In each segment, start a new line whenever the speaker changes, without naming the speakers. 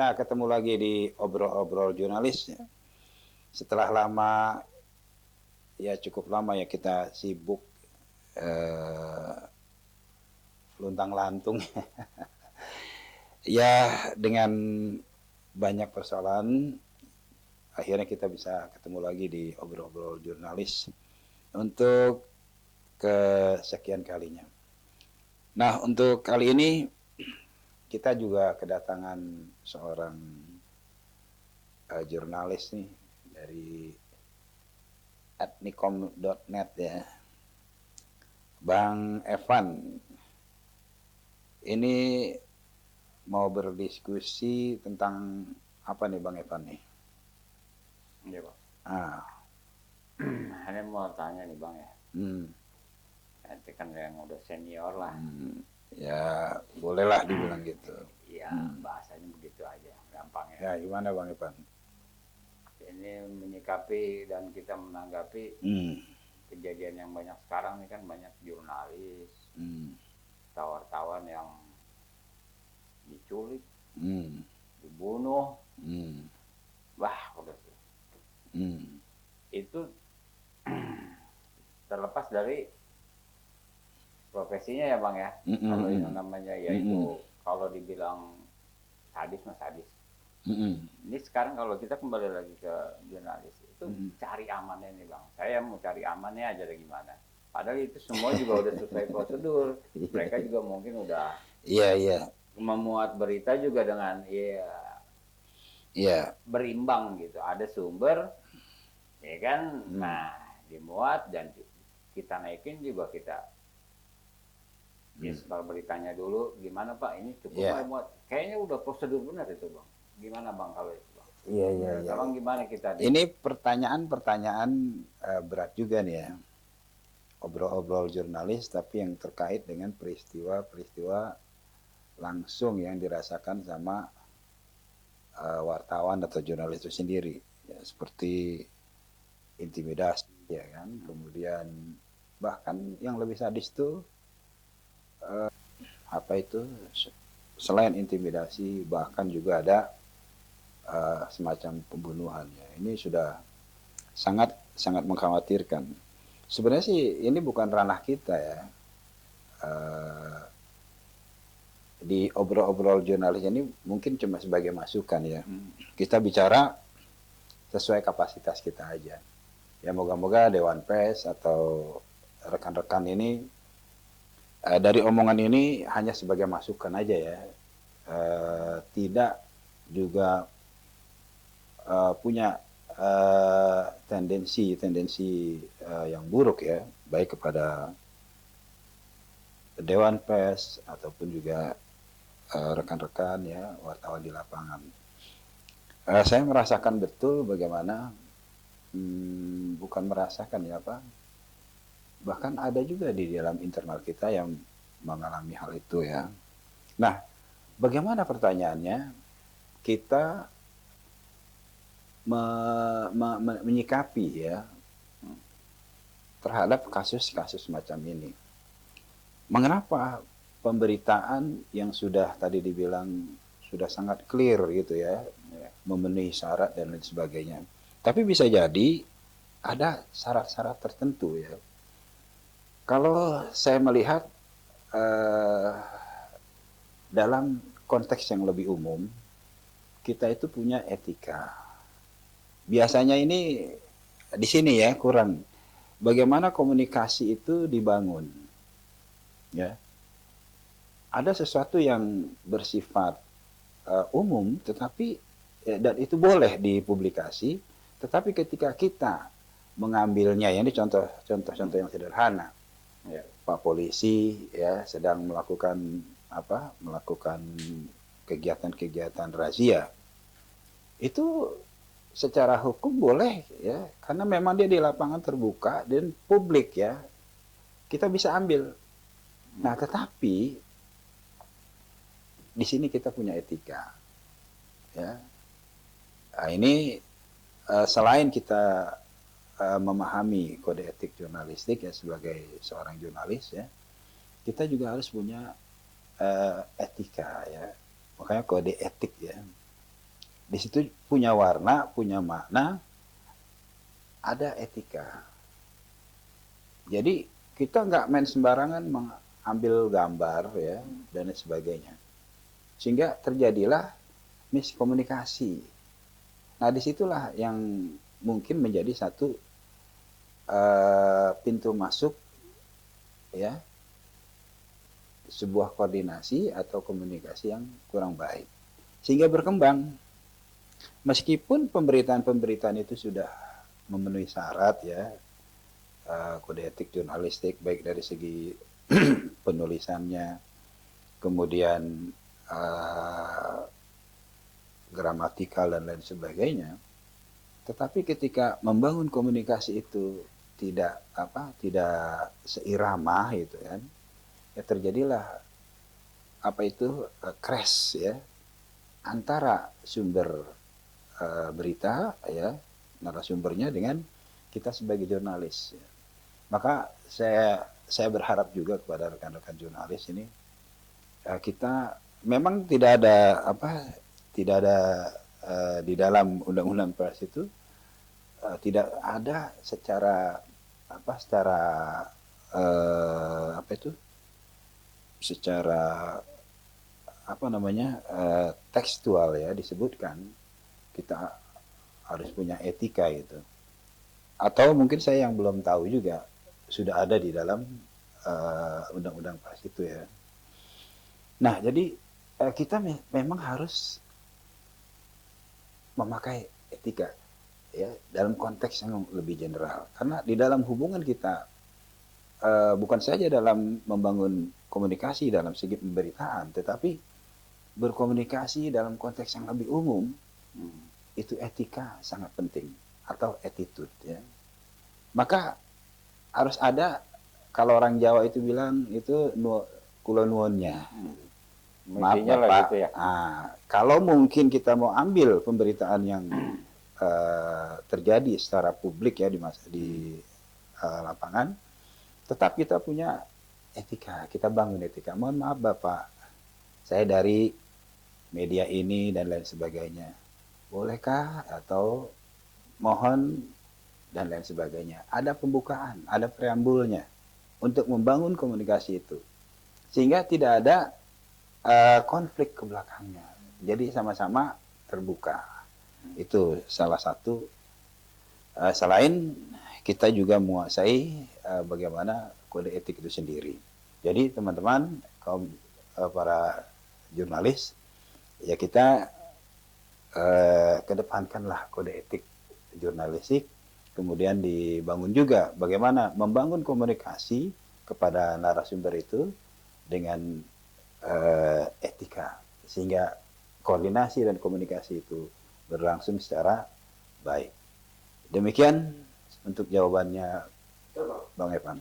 Akhirnya ketemu lagi di obrol-obrol jurnalis. Setelah lama, ya cukup lama ya kita sibuk luntang-lantung. Ya dengan banyak persoalan, akhirnya kita bisa ketemu lagi di obrol-obrol jurnalis untuk kesekian kalinya. Nah, untuk kali ini kita juga kedatangan seorang jurnalis nih dari etnikom.net ya, Bang Evan. Ini mau berdiskusi tentang apa nih Bang Evan nih?
Iya Bang.
Ah,
Ini mau tanya nih Bang ya.
hmm,
Nanti kan yang udah senior lah.
ya bolehlah dibilang gitu.
Iya bahasanya begitu aja, gampang ya.
Ya gimana Bang Evan?
Ini menyikapi dan kita menanggapi
Hmm,
kejadian yang banyak sekarang nih kan banyak jurnalis,
hmm,
wartawan yang diculik,
hmm,
dibunuh,
hmm,
wah udah sih.
hmm,
Itu terlepas dari profesinya ya Bang ya.
hmm, hmm,
Kalau yang
hmm,
namanya
hmm, hmm,
yaitu kalau dibilang sadis mas sadis.
hmm,
Ini sekarang kalau kita kembali lagi ke jurnalis itu
hmm.
cari amannya nih bang. Saya mau cari amannya aja dari gimana. Padahal itu semua juga udah sesuai prosedur. Mereka juga mungkin udah
Iya, iya,
memuat berita juga dengan ya
iya.
berimbang gitu. Ada sumber, ya kan.
Hmm,
Nah dimuat dan kita naikin juga kita ya
hmm.
sebar beritanya dulu. Gimana pak? Ini cukup nggak
Iya,
muat? Kayaknya udah prosedur benar itu bang. Gimana bang kalau itu bang?
iya, iya,
Menurut
iya.
abang gimana kita di
Ini pertanyaan-pertanyaan berat juga nih ya. Obrol-obrol jurnalis tapi yang terkait dengan peristiwa-peristiwa langsung yang dirasakan sama wartawan atau jurnalis itu sendiri. Ya, seperti intimidasi ya kan. Kemudian bahkan yang lebih sadis tuh apa itu selain intimidasi bahkan juga ada semacam pembunuhan ya. Ini sudah sangat sangat mengkhawatirkan. Sebenarnya sih ini bukan ranah kita ya. Uh, di obrol-obrol jurnalis ini mungkin cuma sebagai masukan ya. Kita bicara sesuai kapasitas kita aja. Ya moga-moga Dewan Pers atau rekan-rekan ini dari omongan ini hanya sebagai masukan aja ya. Tidak juga punya tendensi yang buruk ya, baik kepada Dewan Pers ataupun juga rekan-rekan ya wartawan di lapangan. Saya merasakan betul bagaimana bukan merasakan ya Pak, bahkan ada juga di dalam internal kita yang mengalami hal itu ya. Nah, bagaimana pertanyaannya kita menyikapi ya terhadap kasus-kasus semacam ini? Mengapa pemberitaan yang sudah tadi dibilang sudah sangat clear gitu ya, memenuhi syarat dan lain sebagainya. Tapi bisa jadi ada syarat-syarat tertentu ya. Kalau saya melihat eh, dalam konteks yang lebih umum, kita itu punya etika. Biasanya ini di sini ya kurang. Bagaimana komunikasi itu dibangun? Ya, ada sesuatu yang bersifat umum, tetapi dan itu boleh dipublikasi, tetapi ketika kita mengambilnya, ya ini contoh-contoh yang sederhana, ya, Pak Polisi ya sedang melakukan kegiatan-kegiatan razia, itu secara hukum boleh ya, karena memang dia di lapangan terbuka dan publik ya, kita bisa ambil. Nah, tetapi di sini kita punya etika ya. Nah, ini selain kita memahami kode etik jurnalistik ya sebagai seorang jurnalis ya, kita juga harus punya etika ya. Makanya kode etik ya. Di situ punya warna, punya makna, ada etika. Jadi kita nggak main sembarangan mengambil gambar ya dan lain sebagainya. Sehingga terjadilah miskomunikasi. Nah disitulah yang mungkin menjadi satu pintu masuk ya sebuah koordinasi atau komunikasi yang kurang baik. Sehingga berkembang. Meskipun pemberitaan-pemberitaan itu sudah memenuhi syarat ya, kode etik jurnalistik baik dari segi penulisannya, kemudian gramatikal dan lain sebagainya. Tetapi ketika membangun komunikasi itu tidak seirama gitu kan, ya terjadilah crash ya antara sumber berita ya narasumbernya dengan kita sebagai jurnalis. Ya. Maka saya berharap juga kepada rekan-rekan jurnalis ini kita memang tidak ada di dalam undang-undang pers itu tidak ada secara secara tekstual ya disebutkan kita harus punya etika gitu. Atau mungkin saya yang belum tahu juga sudah ada di dalam undang-undang pers itu ya. Nah, jadi kita memang harus memakai etika ya dalam konteks yang lebih general. Karena di dalam hubungan kita bukan saja dalam membangun komunikasi dalam segi pemberitaan, tetapi berkomunikasi dalam konteks yang lebih umum, itu etika sangat penting atau attitude ya. Maka harus ada, kalau orang Jawa itu bilang itu kula nuwunnya. Maaf Bapak. Gitu ya. Kalau mungkin kita mau ambil pemberitaan yang terjadi secara publik ya di lapangan, tetap kita punya etika, kita bangun etika. Mohon maaf Bapak, saya dari media ini dan lain sebagainya. Bolehkah atau mohon dan lain sebagainya. Ada pembukaan, ada preambulnya untuk membangun komunikasi itu. Sehingga tidak ada konflik ke belakangnya. Jadi sama-sama terbuka. Itu salah satu. Selain kita juga menguasai bagaimana kode etik itu sendiri. Jadi teman-teman, kaum para jurnalis, ya kita kedepankanlah kode etik jurnalistik, kemudian dibangun juga bagaimana membangun komunikasi kepada narasumber itu dengan etika, sehingga koordinasi dan komunikasi itu berlangsung secara baik. Demikian untuk jawabannya Bang Evan.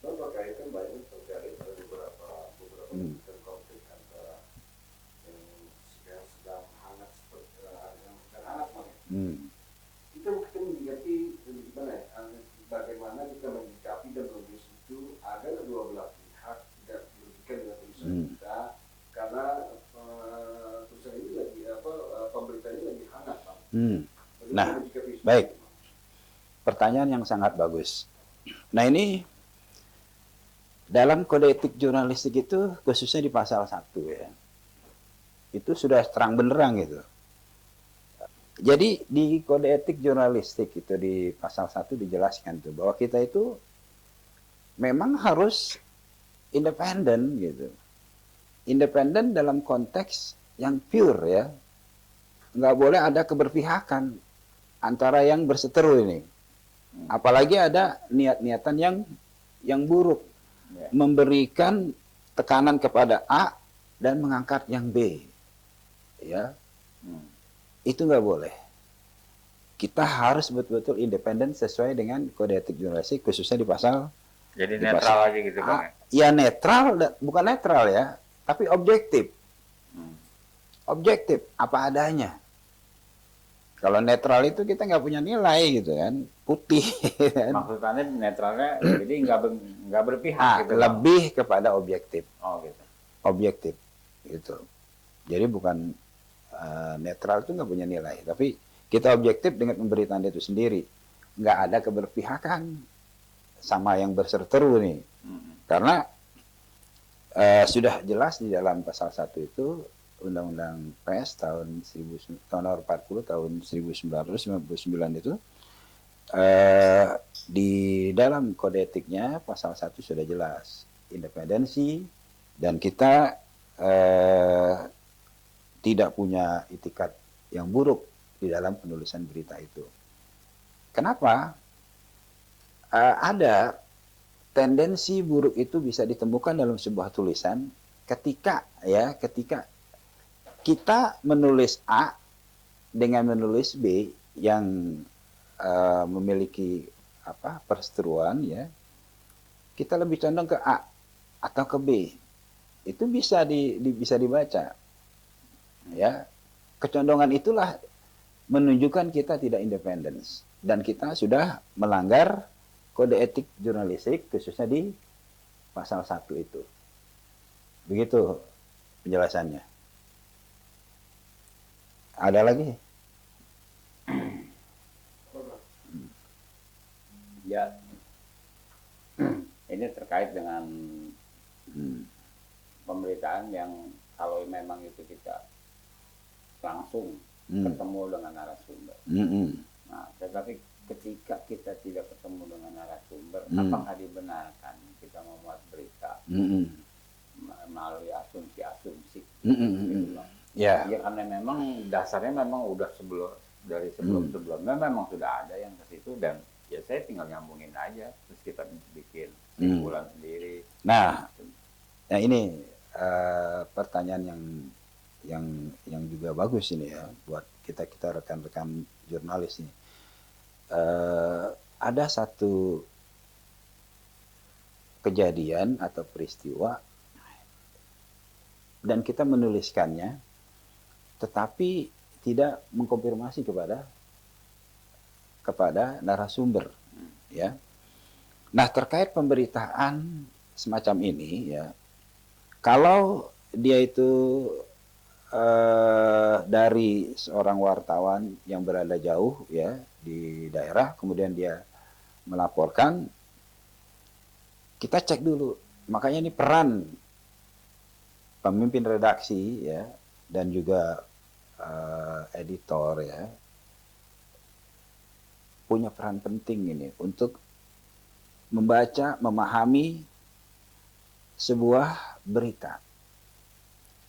Berkaitan banyak terjadi beberapa konflik antara yang sedang hangat seperti yang sedang hangat kita mengerti gimana ya, bagaimana kita menyikapi dan menulis itu agar kedua belah pihak tidak dirugikan dengan tulisan kita karena tulisan ini lagi pemberitaan ini lagi hangat Bang.
Nah, baik. Pertanyaan yang sangat bagus. Nah ini dalam kode etik jurnalistik itu khususnya di pasal 1 ya. Itu sudah terang benderang gitu. Jadi di kode etik jurnalistik itu di pasal 1 dijelaskan tuh bahwa kita itu memang harus independen gitu. Independen dalam konteks yang pure ya. Nggak boleh ada keberpihakan antara yang berseteru ini. Apalagi ada niat-niatan yang buruk. Memberikan tekanan kepada A dan mengangkat yang B. Ya. Itu nggak boleh. Kita harus betul-betul independen sesuai dengan kode etik jurnalistik khususnya di pasal.
Jadi netral aja gitu Bang.
Ya netral, bukan netral ya, tapi objektif. Objektif, apa adanya. Kalau netral itu kita nggak punya nilai gitu kan, putih.
Maksudnya netralnya jadi nggak berpihak gitu.
Lebih kepada objektif.
Oh gitu.
Objektif gitu. Jadi bukan netral itu nggak punya nilai. Tapi kita objektif dengan pemberitaan itu sendiri, nggak ada keberpihakan sama yang berseteru nih. Karena sudah jelas di dalam pasal 1 itu Undang-Undang Pers tahun 40 tahun 1999 itu di dalam kode etiknya pasal 1 sudah jelas independensi, dan kita tidak punya itikat yang buruk di dalam penulisan berita itu. Kenapa? Ada tendensi buruk itu bisa ditemukan dalam sebuah tulisan ketika kita menulis A dengan menulis B yang memiliki perseteruan, ya, kita lebih condong ke A atau ke B. Itu bisa bisa dibaca, ya. Kecondongan itulah menunjukkan kita tidak independen dan kita sudah melanggar kode etik jurnalistik, khususnya di pasal 1 itu. Begitu penjelasannya. Ada lagi?
Ya, ini terkait dengan pemberitaan yang kalau memang itu kita langsung ketemu dengan narasumber. Nah, tetapi ketika kita tidak ketemu dengan narasumber, apakah dibenarkan kita membuat berita melalui asumsi-asumsi? Gitu loh.
Ya.
Ya, karena memang dasarnya memang udah sebelum-sebelumnya memang sudah ada yang ke situ, dan ya saya tinggal nyambungin aja, terus kita bikin simpulan sendiri.
Nah, ini pertanyaan yang juga bagus ini ya buat kita rekan-rekan jurnalis ini. Ada satu kejadian atau peristiwa dan kita menuliskannya, tetapi tidak mengkonfirmasi kepada narasumber, ya. Nah, terkait pemberitaan semacam ini, ya, kalau dia itu dari seorang wartawan yang berada jauh, ya, di daerah, kemudian dia melaporkan, kita cek dulu. Makanya ini peran pemimpin redaksi, ya, dan juga editor, ya, punya peran penting ini untuk membaca, memahami sebuah berita.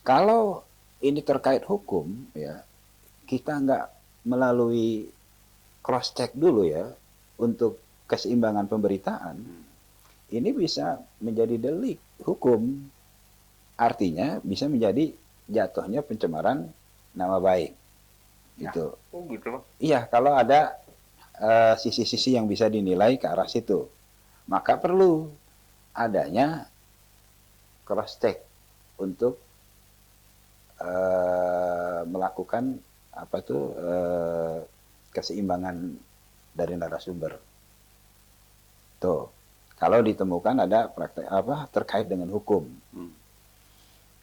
Kalau ini terkait hukum, ya, kita nggak melalui cross check dulu, ya, untuk keseimbangan pemberitaan, ini bisa menjadi delik hukum. Artinya bisa menjadi jatuhnya pencemaran nama baik. Gitu.
Oh gitu.
Iya, kalau ada sisi-sisi yang bisa dinilai ke arah situ, maka perlu adanya cross check untuk melakukan keseimbangan dari narasumber. Tuh, kalau ditemukan ada praktek terkait dengan hukum.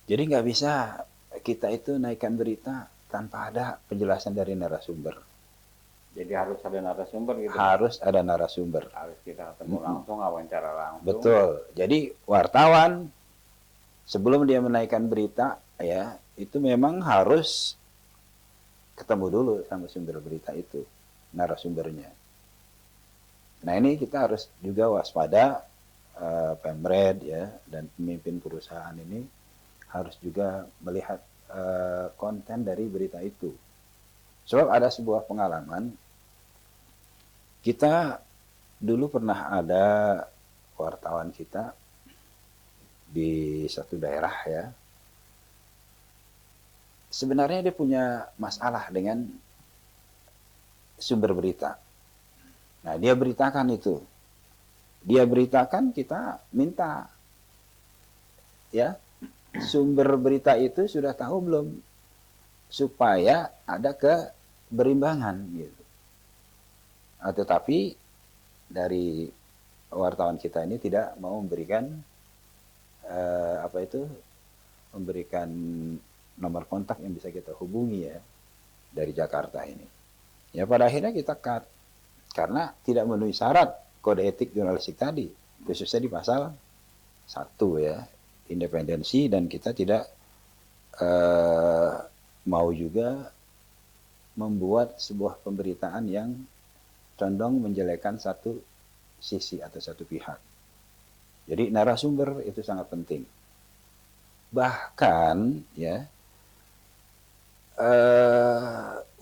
Jadi nggak bisa kita itu naikkan berita tanpa ada penjelasan dari narasumber.
Jadi harus ada narasumber gitu.
Harus ada narasumber.
Harus kita ketemu langsung, wawancara langsung.
Betul. Jadi wartawan sebelum dia menaikkan berita, ya, itu memang harus ketemu dulu sama sumber berita itu, narasumbernya. Nah, ini kita harus juga waspada, Pemred, ya, dan pemimpin perusahaan ini harus juga melihat konten dari berita itu. Sebab ada sebuah pengalaman, kita dulu pernah ada wartawan kita di satu daerah, ya. Sebenarnya dia punya masalah dengan sumber berita. Nah, dia beritakan itu. Dia beritakan, kita minta, ya, sumber berita itu sudah tahu belum? Supaya ada keberimbangan, gitu. Tetapi dari wartawan kita ini tidak mau memberikan memberikan nomor kontak yang bisa kita hubungi ya dari Jakarta ini. Ya pada akhirnya kita cut karena tidak memenuhi syarat kode etik jurnalistik tadi, khususnya di pasal 1 ya, independensi, dan kita tidak mau juga membuat sebuah pemberitaan yang condong menjelekkan satu sisi atau satu pihak. Jadi narasumber itu sangat penting. Bahkan ya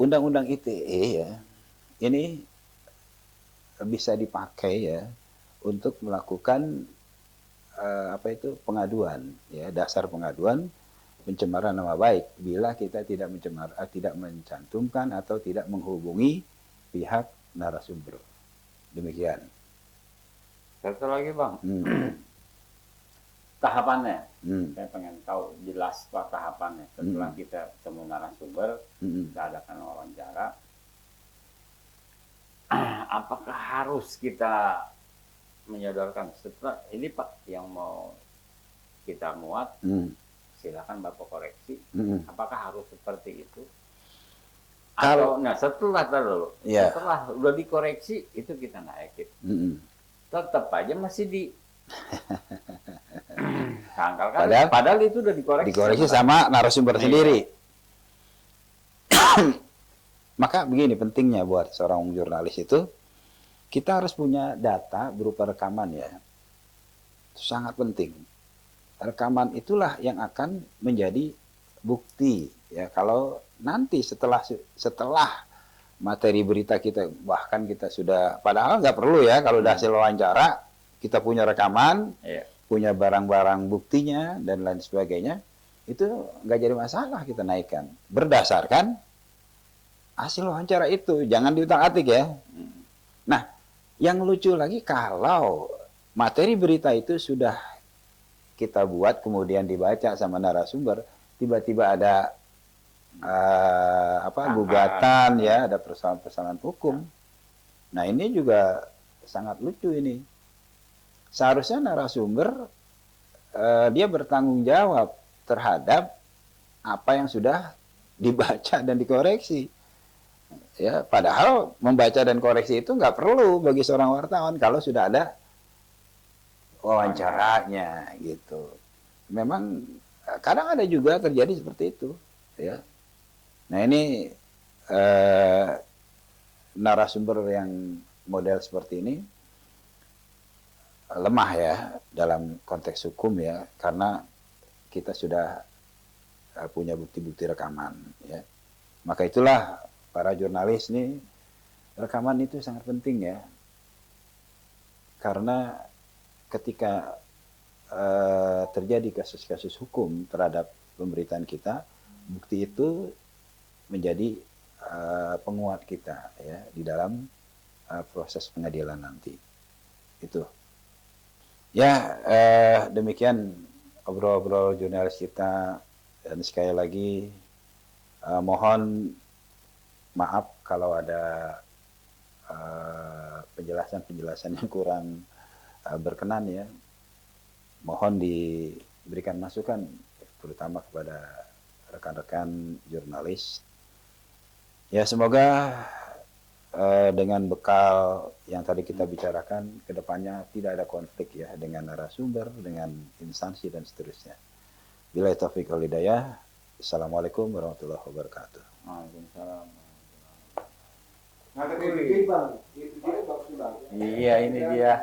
undang-undang ITE ya ini bisa dipakai ya untuk melakukan pengaduan ya, dasar pengaduan pencemaran nama baik bila kita tidak mencantumkan atau tidak menghubungi pihak narasumber. Demikian.
Satu lagi Bang, tahapannya. Saya pengen tahu jelas Pak tahapannya. Setelah kita ketemu narasumber, kita adakan wawancara, apakah harus kita menyodorkan setelah ini Pak yang mau kita muat, silakan Bapak koreksi. Apakah harus seperti itu? Atau setelah setelah udah dikoreksi itu kita naikin. Tetap aja masih di sangkal kan, padahal itu udah dikoreksi
sama narasumber sendiri. Maka begini pentingnya buat seorang jurnalis itu, kita harus punya data berupa rekaman ya. Itu sangat penting. Rekaman itulah yang akan menjadi bukti ya, kalau nanti setelah materi berita kita, bahkan kita sudah, padahal nggak perlu ya kalau udah hasil wawancara, kita punya rekaman, punya barang-barang buktinya dan lain sebagainya, itu nggak jadi masalah kita naikkan berdasarkan hasil wawancara itu, jangan diutak-atik ya. Nah, yang lucu lagi kalau materi berita itu sudah kita buat kemudian dibaca sama narasumber, tiba-tiba ada gugatan ya, ada persoalan-persoalan hukum. Nah, ini juga sangat lucu ini. Seharusnya narasumber dia bertanggung jawab terhadap apa yang sudah dibaca dan dikoreksi. Ya, padahal membaca dan koreksi itu nggak perlu bagi seorang wartawan kalau sudah ada wawancaranya gitu. Memang kadang ada juga terjadi seperti itu ya. Nah, ini narasumber yang model seperti ini lemah ya dalam konteks hukum ya, karena kita sudah punya bukti-bukti rekaman ya. Maka itulah para jurnalis ini, rekaman itu sangat penting ya, karena ketika terjadi kasus-kasus hukum terhadap pemberitaan kita, bukti itu menjadi penguat kita ya di dalam proses pengadilan nanti. Itu ya, demikian obrol-obrol jurnalis kita, dan sekali lagi mohon maaf kalau ada penjelasan-penjelasan yang kurang berkenan ya. Mohon diberikan masukan terutama kepada rekan-rekan jurnalis. Ya, semoga dengan bekal yang tadi kita bicarakan, kedepannya tidak ada konflik ya dengan narasumber, dengan instansi dan seterusnya. Billahi taufiq wal hidayah. Assalamualaikum warahmatullahi wabarakatuh.
Waalaikumsalam.
Nah, tapi Bang, itu dia bagus Bang.
Iya, ini dia.